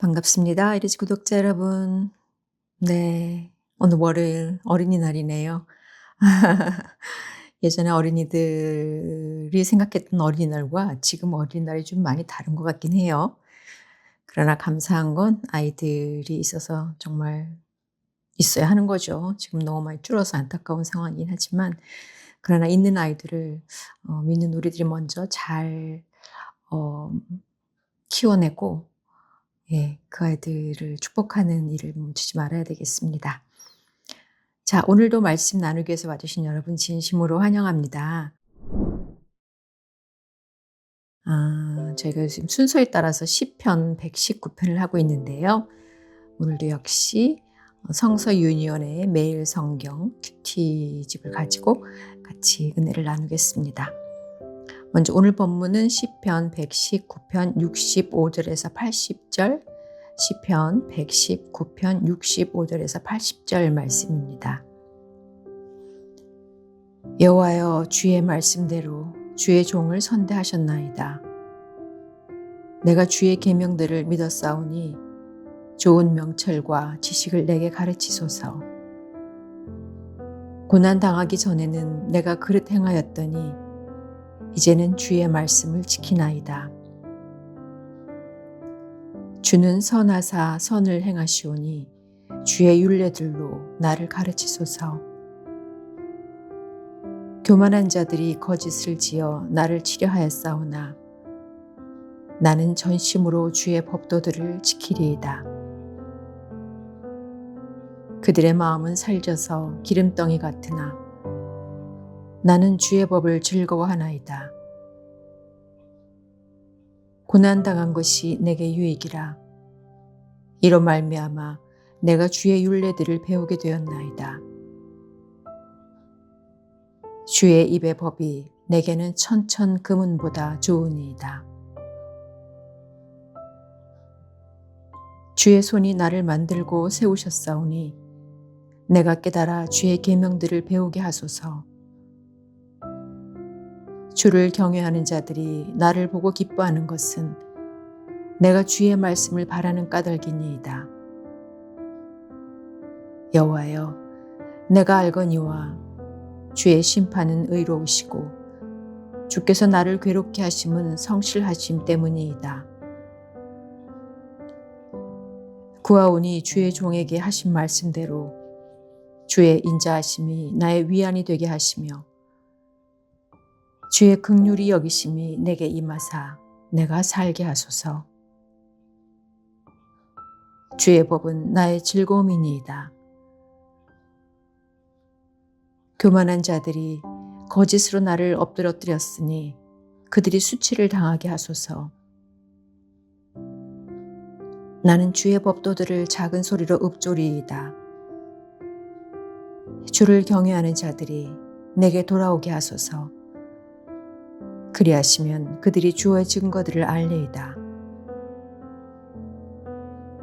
반갑습니다. 이리지 구독자 여러분. 네. 오늘 월요일 어린이날이네요. 예전에 어린이들이 생각했던 어린이날과 지금 어린이날이 좀 많이 다른 것 같긴 해요. 그러나 감사한 건 아이들이 있어서 정말 있어야 하는 거죠. 지금 너무 많이 줄어서 안타까운 상황이긴 하지만 그러나 있는 아이들을 믿는 우리들이 먼저 잘 어 키워내고 그 아이들을 축복하는 일을 멈추지 말아야 되겠습니다. 자, 오늘도 말씀 나누기 위해서 와주신 여러분 진심으로 환영합니다. 저희가 지금 순서에 따라서 시편 119 편을 하고 있는데요. 오늘도 역시 성서 유니온의 매일 성경 큐티집을 가지고 같이 은혜를 나누겠습니다. 먼저 오늘 본문은 시편 119편 65절에서 80절, 시편 119편 65절에서 80절 말씀입니다. 여호와여, 주의 말씀대로 주의 종을 선대하셨나이다. 내가 주의 계명들을 믿었사오니 좋은 명철과 지식을 내게 가르치소서. 고난 당하기 전에는 내가 그릇 행하였더니 이제는 주의 말씀을 지키나이다. 주는 선하사 선을 행하시오니 주의 율례들로 나를 가르치소서. 교만한 자들이 거짓을 지어 나를 치려하였사오나 나는 전심으로 주의 법도들을 지키리이다. 그들의 마음은 살쪄서 기름덩이 같으나 나는 주의 법을 즐거워하나이다. 고난당한 것이 내게 유익이라. 이로 말미암아 내가 주의 율례들을 배우게 되었나이다. 주의 입의 법이 내게는 천천 금은보다 좋으니이다. 주의 손이 나를 만들고 세우셨사오니 내가 깨달아 주의 계명들을 배우게 하소서. 주를 경외하는 자들이 나를 보고 기뻐하는 것은 내가 주의 말씀을 바라는 까닭이니이다. 여호와여, 내가 알거니와 주의 심판은 의로우시고 주께서 나를 괴롭게 하심은 성실하심 때문이이다. 구하오니 주의 종에게 하신 말씀대로 주의 인자하심이 나의 위안이 되게 하시며 주의 긍휼이 여기심이 내게 임하사 내가 살게 하소서. 주의 법은 나의 즐거움이니이다. 교만한 자들이 거짓으로 나를 엎드러뜨렸으니 그들이 수치를 당하게 하소서. 나는 주의 법도들을 작은 소리로 읊조리이다. 주를 경외하는 자들이 내게 돌아오게 하소서. 그리하시면 그들이 주의 증거들을 알리이다.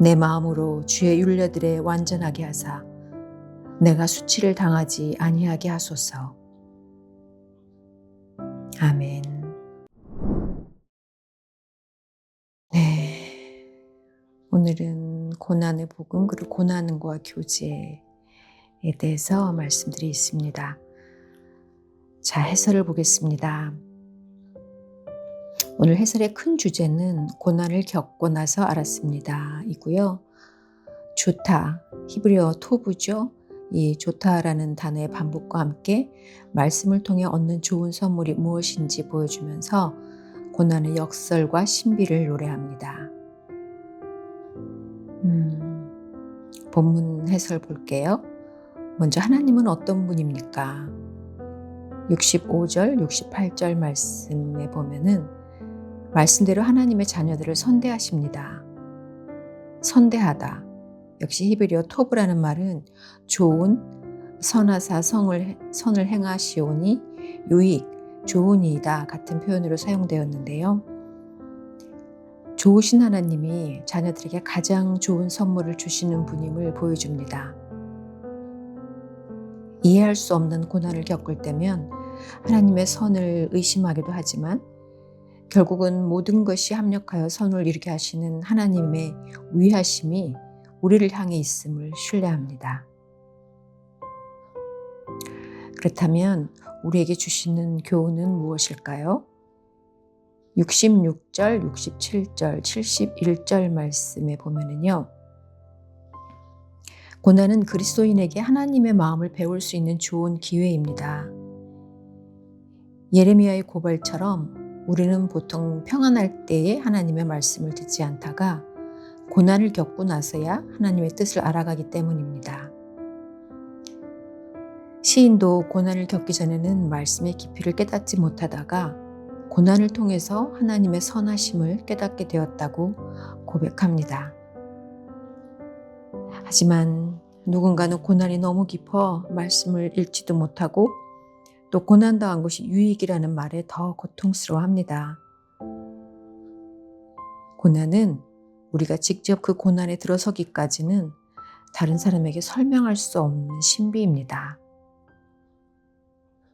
내 마음으로 주의 율례들에 완전하게 하사 내가 수치를 당하지 아니하게 하소서. 아멘. 네, 오늘은 고난의 복음 그리고 고난과 교제에 대해서 말씀들이 있습니다. 자, 해설을 보겠습니다. 오늘 해설의 큰 주제는 고난을 겪고 나서 알았습니다 이고요. 조타, 히브리어 토부죠. 이 조타라는 단어의 반복과 함께 말씀을 통해 얻는 좋은 선물이 무엇인지 보여주면서 고난의 역설과 신비를 노래합니다. 본문 해설 볼게요. 먼저 하나님은 어떤 분입니까? 65절, 68절 말씀에 보면은 말씀대로 하나님의 자녀들을 선대하십니다. 선대하다. 역시 히브리어 토브라는 말은 좋은, 선하사 선을 행하시오니 유익, 좋으니이다 같은 표현으로 사용되었는데요. 좋으신 하나님이 자녀들에게 가장 좋은 선물을 주시는 분임을 보여줍니다. 이해할 수 없는 고난을 겪을 때면 하나님의 선을 의심하기도 하지만 결국은 모든 것이 합력하여 선을 이루게 하시는 하나님의 위하심이 우리를 향해 있음을 신뢰합니다. 그렇다면 우리에게 주시는 교훈은 무엇일까요? 66절, 67절, 71절 말씀에 보면은요. 고난은 그리스도인에게 하나님의 마음을 배울 수 있는 좋은 기회입니다. 예레미야의 고발처럼 우리는 보통 평안할 때에 하나님의 말씀을 듣지 않다가 고난을 겪고 나서야 하나님의 뜻을 알아가기 때문입니다. 시인도 고난을 겪기 전에는 말씀의 깊이를 깨닫지 못하다가 고난을 통해서 하나님의 선하심을 깨닫게 되었다고 고백합니다. 하지만 누군가는 고난이 너무 깊어 말씀을 읽지도 못하고 또 고난당한 것이 유익이라는 말에 더 고통스러워합니다. 고난은 우리가 직접 그 고난에 들어서기까지는 다른 사람에게 설명할 수 없는 신비입니다.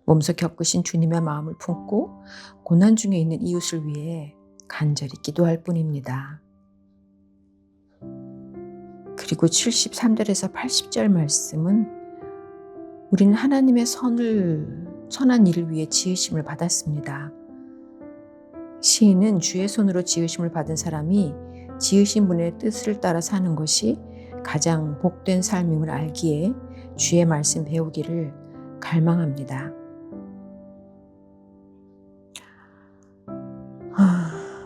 몸소 겪으신 주님의 마음을 품고 고난 중에 있는 이웃을 위해 간절히 기도할 뿐입니다. 그리고 73절에서 80절 말씀은 우리는 하나님의 선한 일을 위해 지으심을 받았습니다. 시인은 주의 손으로 지으심을 받은 사람이 지으신 분의 뜻을 따라 사는 것이 가장 복된 삶임을 알기에 주의 말씀 배우기를 갈망합니다.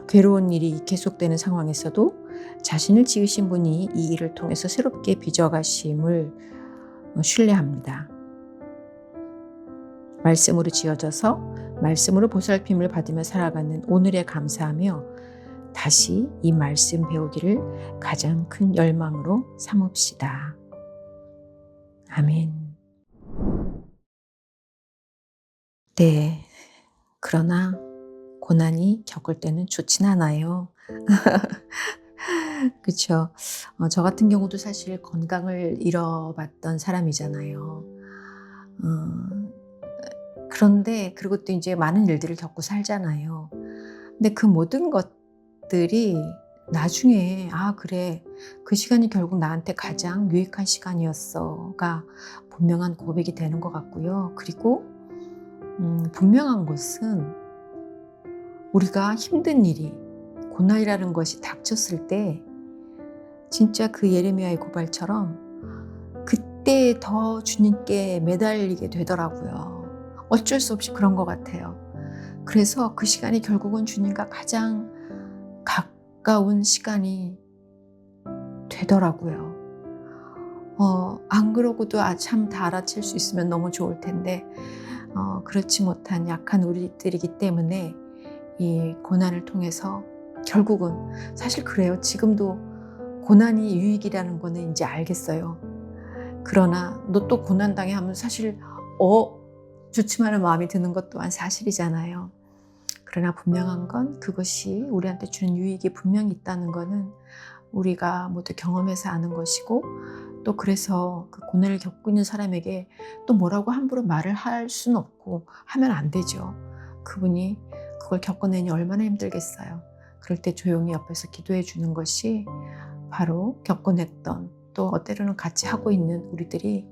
괴로운 일이 계속되는 상황에서도 자신을 지으신 분이 이 일을 통해서 새롭게 빚어가심을 신뢰합니다. 말씀으로 지어져서 말씀으로 보살핌을 받으며 살아가는 오늘에 감사하며 다시 이 말씀 배우기를 가장 큰 열망으로 삼읍시다. 아멘. 네, 그러나 고난이 겪을 때는 좋진 않아요. 그렇죠. 저 같은 경우도 사실 건강을 잃어봤던 사람이잖아요. 그런데 그리고 또 이제 많은 일들을 겪고 살잖아요. 근데 그 모든 것들이 나중에 그래, 그 시간이 결국 나한테 가장 유익한 시간이었어가 분명한 고백이 되는 것 같고요. 그리고 분명한 것은 우리가 힘든 일이, 고난이라는 것이 닥쳤을 때 진짜 그 예레미야의 고발처럼 그때 더 주님께 매달리게 되더라고요. 어쩔 수 없이 그런 것 같아요. 그래서 그 시간이 결국은 주님과 가장 가까운 시간이 되더라고요. 안 그러고도 참 다 알아챌 수 있으면 너무 좋을 텐데 그렇지 못한 약한 우리들이기 때문에 이 고난을 통해서 결국은 사실 그래요. 지금도 고난이 유익이라는 거는 이제 알겠어요. 그러나 너 또 고난당해 하면 사실 주춤하는 마음이 드는 것 또한 사실이잖아요. 그러나 분명한 건 그것이 우리한테 주는 유익이 분명히 있다는 거는 우리가 모두 경험해서 아는 것이고 또 그래서 그 고난을 겪고 있는 사람에게 또 뭐라고 함부로 말을 할 수는 없고 하면 안 되죠. 그분이 그걸 겪어내니 얼마나 힘들겠어요. 그럴 때 조용히 옆에서 기도해 주는 것이 바로 겪어냈던 또 때로는 같이 하고 있는 우리들이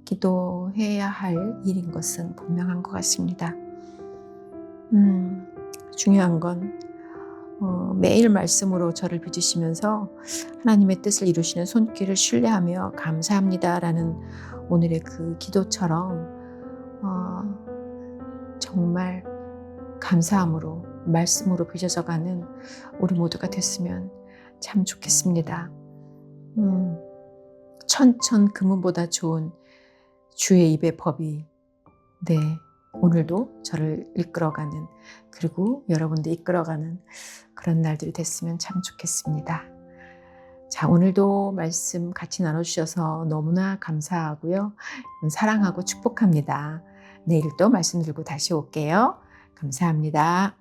기도해야 할 일인 것은 분명한 것 같습니다. 중요한 건 매일 말씀으로 저를 빚으시면서 하나님의 뜻을 이루시는 손길을 신뢰하며 감사합니다라는 오늘의 그 기도처럼 정말 감사함으로 말씀으로 빚어져가는 우리 모두가 됐으면 참 좋겠습니다. 천천 금은보다 좋은 주의 입의 법이 오늘도 저를 이끌어가는 그리고 여러분도 이끌어가는 그런 날들이 됐으면 참 좋겠습니다. 자, 오늘도 말씀 같이 나눠주셔서 너무나 감사하고요. 사랑하고 축복합니다. 내일 또 말씀 들고 다시 올게요. 감사합니다.